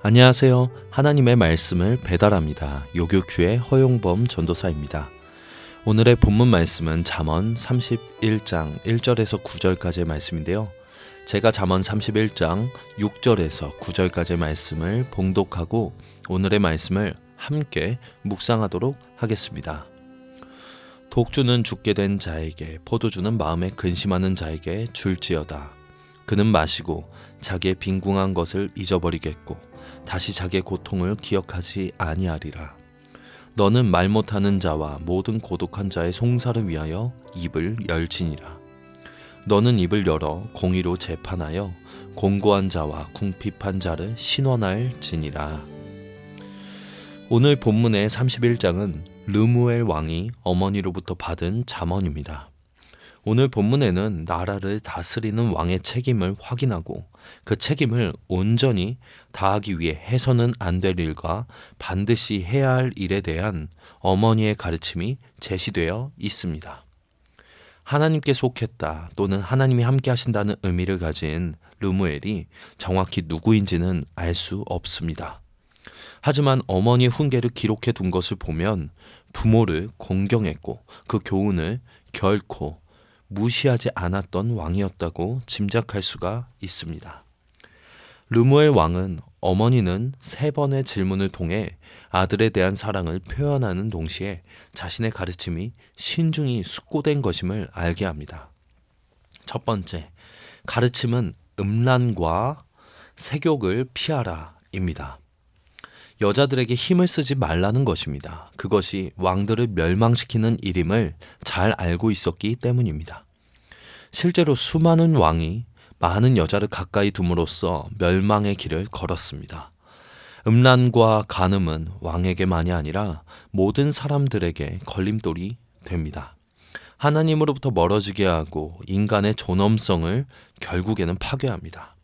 안녕하세요. 하나님의 말씀을 배달합니다. 요교큐의 허용범 전도사입니다. 오늘의 본문 말씀은 잠언 31장 1절에서 9절까지의 말씀인데요. 제가 잠언 31장 6절에서 9절까지의 말씀을 봉독하고 오늘의 말씀을 함께 묵상하도록 하겠습니다. 독주는 죽게 된 자에게, 포도주는 마음에 근심하는 자에게 줄지어다. 그는 마시고 자기의 빈궁한 것을 잊어버리겠고 다시 자기의 고통을 기억하지 아니하리라. 너는 말 못하는 자와 모든 고독한 자의 송사를 위하여 입을 열지니라. 너는 입을 열어 공의로 재판하여 공고한 자와 궁핍한 자를 신원할지니라. 오늘 본문의 31장은 르무엘 왕이 어머니로부터 받은 잠언입니다. 오늘 본문에는 나라를 다스리는 왕의 책임을 확인하고 그 책임을 온전히 다하기 위해 해서는 안 될 일과 반드시 해야 할 일에 대한 어머니의 가르침이 제시되어 있습니다. 하나님께 속했다 또는 하나님이 함께 하신다는 의미를 가진 르무엘이 정확히 누구인지는 알 수 없습니다. 하지만 어머니의 훈계를 기록해 둔 것을 보면 부모를 공경했고 그 교훈을 결코 무시하지 않았던 왕이었다고 짐작할 수가 있습니다. 르무엘 왕은 어머니는 3번의 질문을 통해 아들에 대한 사랑을 표현하는 동시에 자신의 가르침이 신중히 숙고된 것임을 알게 합니다. 첫 번째, 가르침은 음란과 색욕을 피하라입니다. 여자들에게 힘을 쓰지 말라는 것입니다. 그것이 왕들을 멸망시키는 일임을 잘 알고 있었기 때문입니다. 실제로 수많은 왕이 많은 여자를 가까이 둠으로써 멸망의 길을 걸었습니다. 음란과 간음은 왕에게만이 아니라 모든 사람들에게 걸림돌이 됩니다. 하나님으로부터 멀어지게 하고 인간의 존엄성을 결국에는 파괴합니다.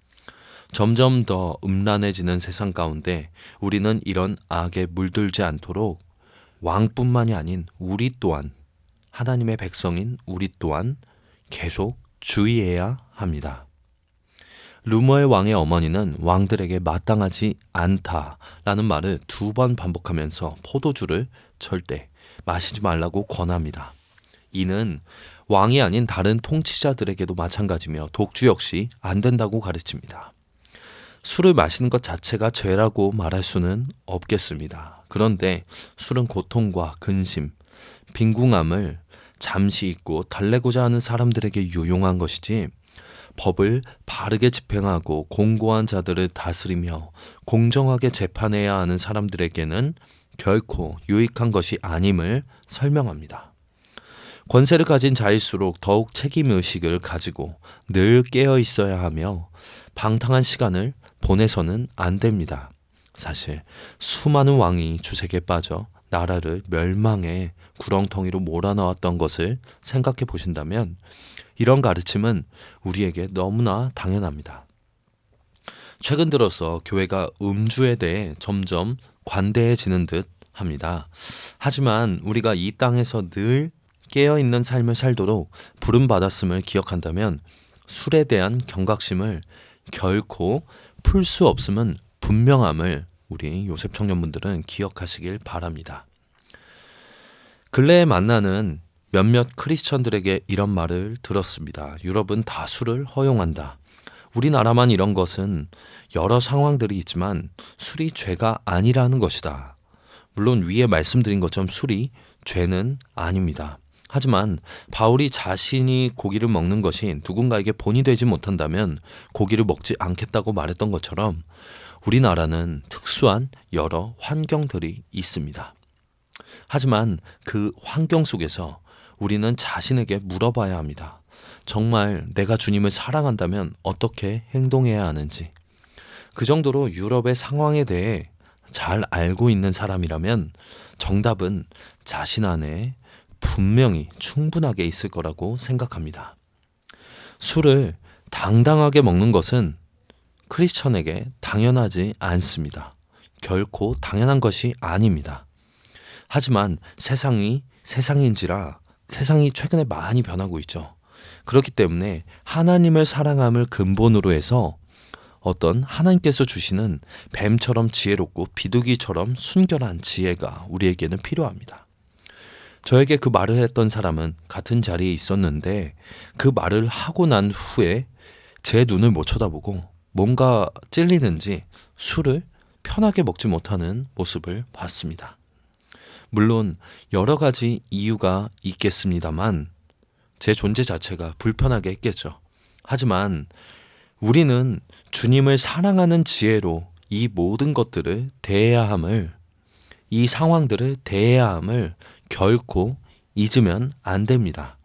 점점 더 음란해지는 세상 가운데 우리는 이런 악에 물들지 않도록 왕뿐만이 아닌 우리 또한, 하나님의 백성인 우리 또한 계속 주의해야 합니다. 르무엘 왕의 어머니는 왕들에게 마땅하지 않다라는 말을 2번 반복하면서 포도주를 절대 마시지 말라고 권합니다. 이는 왕이 아닌 다른 통치자들에게도 마찬가지며 독주 역시 안 된다고 가르칩니다. 술을 마시는 것 자체가 죄라고 말할 수는 없겠습니다. 그런데 술은 고통과 근심, 빈궁함을 잠시 잊고 달래고자 하는 사람들에게 유용한 것이지 법을 바르게 집행하고 공고한 자들을 다스리며 공정하게 재판해야 하는 사람들에게는 결코 유익한 것이 아님을 설명합니다. 권세를 가진 자일수록 더욱 책임의식을 가지고 늘 깨어 있어야 하며 방탕한 시간을 보내서는 안 됩니다. 사실 수많은 왕이 주색에 빠져 나라를 멸망의 구렁텅이로 몰아넣었던 것을 생각해 보신다면 이런 가르침은 우리에게 너무나 당연합니다. 최근 들어서 교회가 음주에 대해 점점 관대해지는 듯 합니다. 하지만 우리가 이 땅에서 늘 깨어있는 삶을 살도록 부름받았음을 기억한다면 술에 대한 경각심을 결코 풀 수 없음은 분명함을 우리 요셉 청년분들은 기억하시길 바랍니다. 근래에 만나는 몇몇 크리스천들에게 이런 말을 들었습니다. 유럽은 다 술을 허용한다. 우리나라만 이런 것은 여러 상황들이 있지만 술이 죄가 아니라는 것이다. 물론 위에 말씀드린 것처럼 술이 죄는 아닙니다. 하지만 바울이 자신이 고기를 먹는 것이 누군가에게 본이 되지 못한다면 고기를 먹지 않겠다고 말했던 것처럼 우리나라는 특수한 여러 환경들이 있습니다. 하지만 그 환경 속에서 우리는 자신에게 물어봐야 합니다. 정말 내가 주님을 사랑한다면 어떻게 행동해야 하는지. 그 정도로 유럽의 상황에 대해 잘 알고 있는 사람이라면 정답은 자신 안에 분명히 충분하게 있을 거라고 생각합니다. 술을 당당하게 먹는 것은 크리스천에게 당연하지 않습니다. 결코 당연한 것이 아닙니다. 하지만 세상인지라 세상이 최근에 많이 변하고 있죠. 그렇기 때문에 하나님을 사랑함을 근본으로 해서 어떤 하나님께서 주시는 뱀처럼 지혜롭고 비둘기처럼 순결한 지혜가 우리에게는 필요합니다. 저에게 그 말을 했던 사람은 같은 자리에 있었는데 그 말을 하고 난 후에 제 눈을 못 쳐다보고 뭔가 찔리는지 술을 편하게 먹지 못하는 모습을 봤습니다. 물론 여러 가지 이유가 있겠습니다만 제 존재 자체가 불편하게 했겠죠. 하지만 우리는 주님을 사랑하는 지혜로 이 모든 것들을 대해야 함을, 이 상황들을 대해야 함을 결코 잊으면 안 됩니다.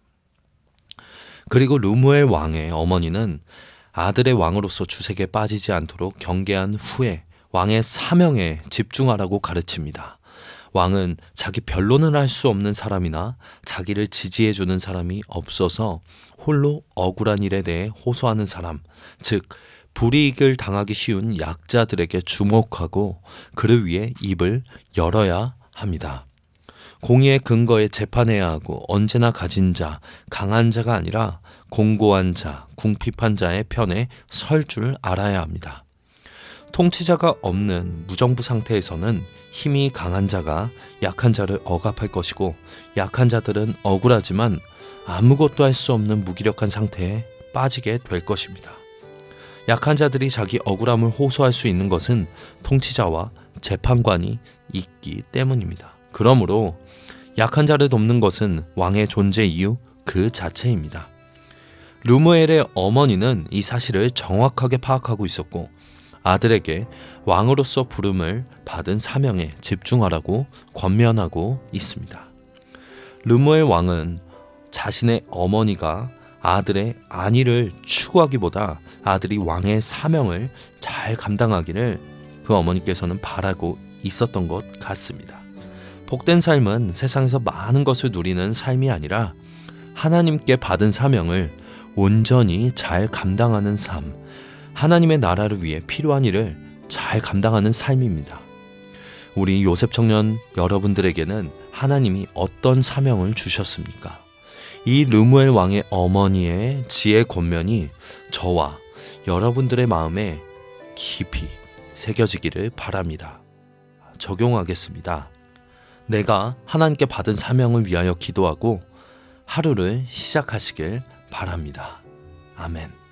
그리고 르무엘 왕의 어머니는 아들의 왕으로서 주색에 빠지지 않도록 경계한 후에 왕의 사명에 집중하라고 가르칩니다. 왕은 자기 변론을 할 수 없는 사람이나 자기를 지지해주는 사람이 없어서 홀로 억울한 일에 대해 호소하는 사람, 즉 불이익을 당하기 쉬운 약자들에게 주목하고 그를 위해 입을 열어야 합니다. 공의의 근거에 재판해야 하고 언제나 가진 자, 강한 자가 아니라 공고한 자, 궁핍한 자의 편에 설 줄 알아야 합니다. 통치자가 없는 무정부 상태에서는 힘이 강한 자가 약한 자를 억압할 것이고 약한 자들은 억울하지만 아무것도 할 수 없는 무기력한 상태에 빠지게 될 것입니다. 약한 자들이 자기 억울함을 호소할 수 있는 것은 통치자와 재판관이 있기 때문입니다. 그러므로 약한 자를 돕는 것은 왕의 존재 이유 그 자체입니다. 르무엘의 어머니는 이 사실을 정확하게 파악하고 있었고 아들에게 왕으로서 부름을 받은 사명에 집중하라고 권면하고 있습니다. 르무엘 왕은 자신의 어머니가 아들의 안위를 추구하기보다 아들이 왕의 사명을 잘 감당하기를 그 어머니께서는 바라고 있었던 것 같습니다. 복된 삶은 세상에서 많은 것을 누리는 삶이 아니라 하나님께 받은 사명을 온전히 잘 감당하는 삶, 하나님의 나라를 위해 필요한 일을 잘 감당하는 삶입니다. 우리 요셉 청년 여러분들에게는 하나님이 어떤 사명을 주셨습니까? 이 르무엘 왕의 어머니의 지혜 권면이 저와 여러분들의 마음에 깊이 새겨지기를 바랍니다. 적용하겠습니다. 내가 하나님께 받은 사명을 위하여 기도하고 하루를 시작하시길 바랍니다. 아멘.